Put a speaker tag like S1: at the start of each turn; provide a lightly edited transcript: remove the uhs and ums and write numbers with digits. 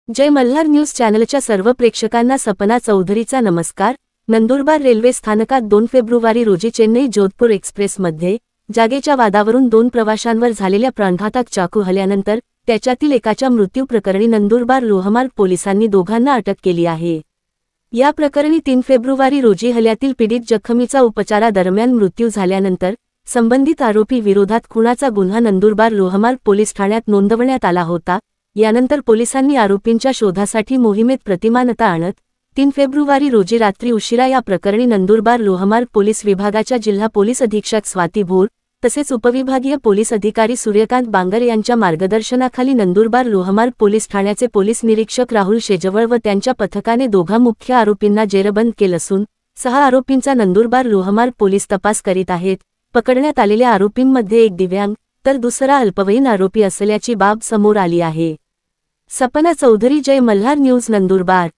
S1: जय Malhar news चॅनलच्या सर्व प्रेक्षकांना सपना चौधरीचा नमस्कार। नंदुरबार रेल्वे स्थानकात 2 फेब्रुवारी रोजी चेन्नई जोधपूर एक्सप्रेसमध्ये जागेच्या वादावरून 2 प्रवाशांवर झालेल्या प्राणघातक चाकू हल्ल्यानंतर त्याच्यातील एकाच्या मृत्यू प्रकरणी नंदुरबार लोहमार्ग पोलिसांनी दोघांना अटक केली आहे। या प्रकरणी 3 फेब्रुवारी रोजी हल्ल्यातील पीडित जखमीचा उपचारादरम्यान मृत्यू झाल्यानंतर संबंधित आरोपी विरोधात खुनाचा गुन्हा नंदुरबार लोहमार्ग पोलीस ठाण्यात नोंदवण्यात आला होता। यानंतर पोलिसांनी आरोपींच्या शोधासाठी मोहिमेत प्रतिमानता आणत 3 फेब्रुवारी रोजी रात्री उशिरा या प्रकरणी नंदुरबार लोहमार्ग पोलीस विभागाच्या जिल्हा पोलीस अधीक्षक स्वाती भोर तसेच उपविभागीय पोलीस अधिकारी सूर्यकांत बांगर यांच्या मार्गदर्शनाखाली नंदुरबार लोहमार्ग पोलीस ठाण्याचे पोलीस निरीक्षक राहुल शेजवळ व त्यांच्या पथकाने दोघा मुख्य आरोपींना जेरबंद केलं असून 6 आरोपींचा नंदुरबार लोहमार्ग पोलीस तपास करीत आहेत। पकडण्यात आलेल्या आरोपींमध्ये एक दिव्यांग तर दुसरा अल्पवयीन आरोपी असल्याची बाब समोर आली आहे। सपना चौधरी, जय मल्हार न्यूज, नंदुरबार।